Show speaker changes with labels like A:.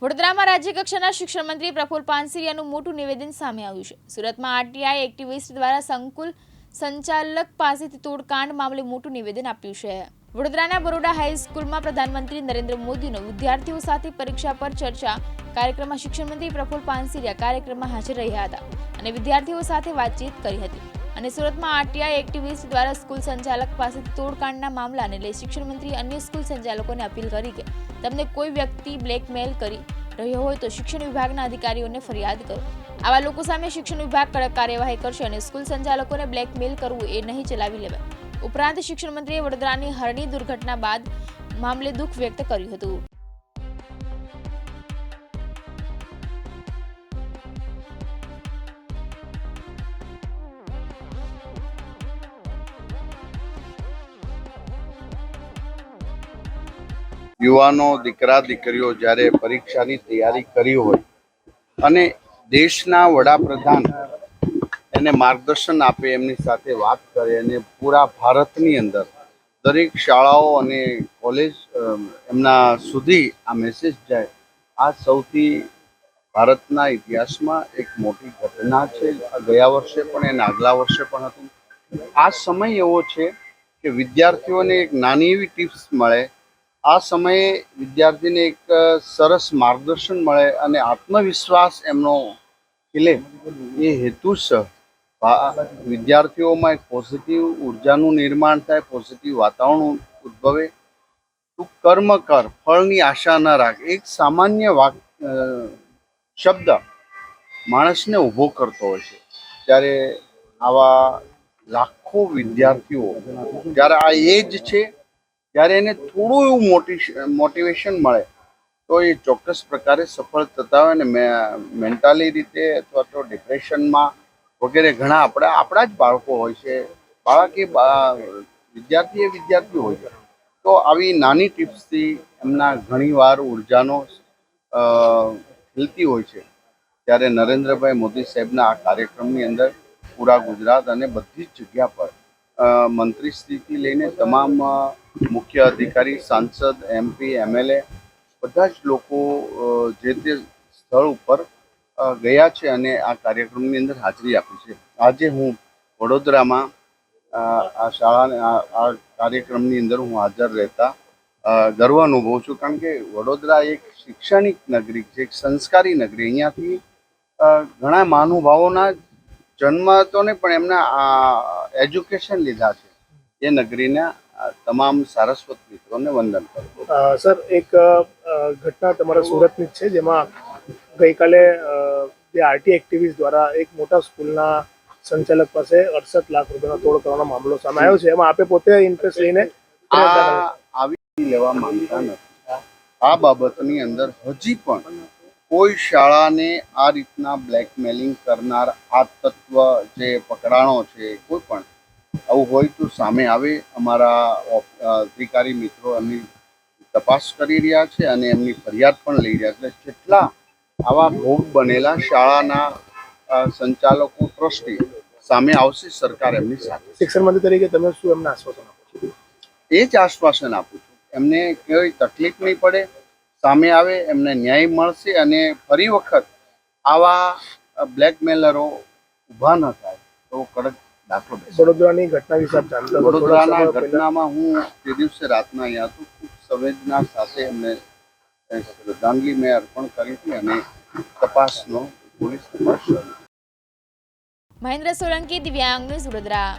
A: વડોદરામાં રાજ્ય કક્ષાના શિક્ષણ મંત્રી પ્રફુલ પાનસરિયાનું મોટું નિવેદન સામે આવ્યું છે। સુરતમાં આરટીઆઈ એક્ટિવિસ્ટ દ્વારા સંકુલ સંચાલક પાસેથી તોડકાંડ મામલે મોટું નિવેદન આપ્યું છે। વડોદરાના બરોડા હાઈસ્કૂલમાં પ્રધાનમંત્રી નરેન્દ્ર મોદીનો વિદ્યાર્થીઓ સાથે પરીક્ષા પર ચર્ચા કાર્યક્રમમાં શિક્ષણ મંત્રી પ્રફુલ પાનસરિયા કાર્યક્રમમાં હાજર રહ્યા હતા અને વિદ્યાર્થીઓ સાથે વાતચીત કરી હતી। અને સુરતમાં આરટીઆઈ એક્ટિવિસ્ટ દ્વારા સ્કૂલ સંચાલક પાસેથી તોડકાંડના મામલાને લઈ શિક્ષણ મંત્રી અન્ય સ્કૂલ સંચાલકોને અપીલ કરી કે તમને કોઈ વ્યક્તિ બ્લેકમેલ કરી રહ્યો હોય તો શિક્ષણ વિભાગના અધિકારીઓને ફરિયાદ કરો। આવા લોકો સામે શિક્ષણ વિભાગ કડક કાર્યવાહી કરશે અને સ્કૂલ સંચાલકોને બ્લેકમેલ કરવું એ નહીં ચલાવી લેવાય। ઉપરાંત શિક્ષણ મંત્રીએ વડોદરાની હરણી દુર્ઘટના બાદ મામલે દુઃખ વ્યક્ત કર્યું હતું।
B: યુવાનો દીકરા દીકરીઓ જ્યારે પરીક્ષાની તૈયારી કરી હોય અને દેશના વડાપ્રધાન એને માર્ગદર્શન આપે, એમની સાથે વાત કરે અને પૂરા ભારતની અંદર દરેક શાળાઓ અને કોલેજ એમના સુધી આ મેસેજ જાય, આ સૌથી ભારતના ઇતિહાસમાં એક મોટી ઘટના છે। ગયા વર્ષે પણ એને આગલા વર્ષે પણ હતું। આ સમય એવો છે કે વિદ્યાર્થીઓને એક નાની એવી ટિપ્સ મળે, આ સમયે વિદ્યાર્થીને એક સરસ માર્ગદર્શન મળે અને આત્મવિશ્વાસ એમનો ખીલે, એ હેતુસર વિદ્યાર્થીઓમાં એક પોઝિટિવ ઉર્જાનું નિર્માણ થાય, પોઝિટિવ વાતાવરણ ઉદ્ભવે। તું કર્મ કર, ફળની આશા ન રાખ, એક સામાન્ય શબ્દ માણસને ઊભો કરતો હોય છે। ત્યારે આવા લાખો વિદ્યાર્થીઓ જ્યારે આ એજ છે, જ્યારે એને થોડું એવું મોટિવેશન મળે તો એ ચોક્કસ પ્રકારે સફળ થતા હોય ને મેન્ટલી રીતે અથવા તો ડિપ્રેશનમાં વગેરે ઘણા આપણા જ બાળકો હોય છે, વિદ્યાર્થી એ વિદ્યાર્થી હોય છે। તો આવી નાની ટિપ્સથી એમના ઘણીવાર ઉર્જાનો ખીલતી હોય છે। ત્યારે નરેન્દ્રભાઈ મોદી સાહેબના આ કાર્યક્રમની અંદર પૂરા ગુજરાત અને બધી જ જગ્યા પર મંત્રીશ્રીથી લઈને તમામ મુખ્ય અધિકારી, સાંસદ, MP, MLA બધા જ લોકો જે તે સ્થળ ઉપર ગયા છે અને આ કાર્યક્રમની અંદર હાજરી આપી છે। આજે હું વડોદરામાં આ શાળાના આ કાર્યક્રમની અંદર હું હાજર રહેતા ગર્વ અનુભવું છું, કારણ કે વડોદરા એક શૈક્ષણિક નગરી છે, એક સંસ્કારી નગરી। અહીંયાથી ઘણા મહાનુભાવોના જન્મ હતો ને, પણ એમના એજ્યુકેશન લીધા છે। એ નગરીના તમામ સારસ્વત મિત્રોને વંદન કરું।
C: સર, એક ઘટના તમારા સુરતની જ છે, જેમાં ગઈકાલે જે આરટી એક્ટિવિસ્ટ દ્વારા એક મોટા સ્કૂલના સંચાલક પાસે 68 લાખ રૂપિયાનો તોડ કરવાનો મામલો સામે આવ્યો છે। એમાં આપે પોતે ઇન્ટરેસ્ટ લઈને
B: આવી લેવા માંગતા નથી। આ બાબતની અંદર હજી પણ કોઈ શાળાને આ રીતના બ્લેકમેલિંગ કરનાર આ તત્વ જે પકડાણો છે, કોઈ પણ આવું હોય તો સામે આવે। અમારા અધિકારી મિત્રો એમની તપાસ કરી રહ્યા છે અને એમની ફરિયાદ પણ લઈ રહ્યા છે। જેટલા આવા ભોગ બનેલા શાળાના સંચાલકો, ટ્રસ્ટી સામે આવશે, સરકાર એમની સાથે।
C: શિક્ષણ મંત્રી તરીકે તમે શું એમને આશ્વાસન આપો છો?
B: એ જ આશ્વાસન આપું છું, એમને કોઈ તકલીફ નહીં પડે, સામે આવે, એમને ન્યાય મળશે અને ફરી વખત આવા બ્લેકમેલરો ઊભા ન થાય તો કડક દાખલો બેસે।
C: વડોદરાની ઘટના વિશે આપ જાણતા હો?
B: વડોદરાના ઘટનામાં હું તે દિવસે રાતના અહીંયા હતો, ખૂબ સંવેદના સાથે એમને શ્રદ્ધાંજલિ મેં અર્પણ કરી હતી અને તપાસનો પોલીસ તપાસ શરૂ।
A: મહેન્દ્ર સોલંકી, દિવ્યાંગ ન્યૂઝ, વડોદરા।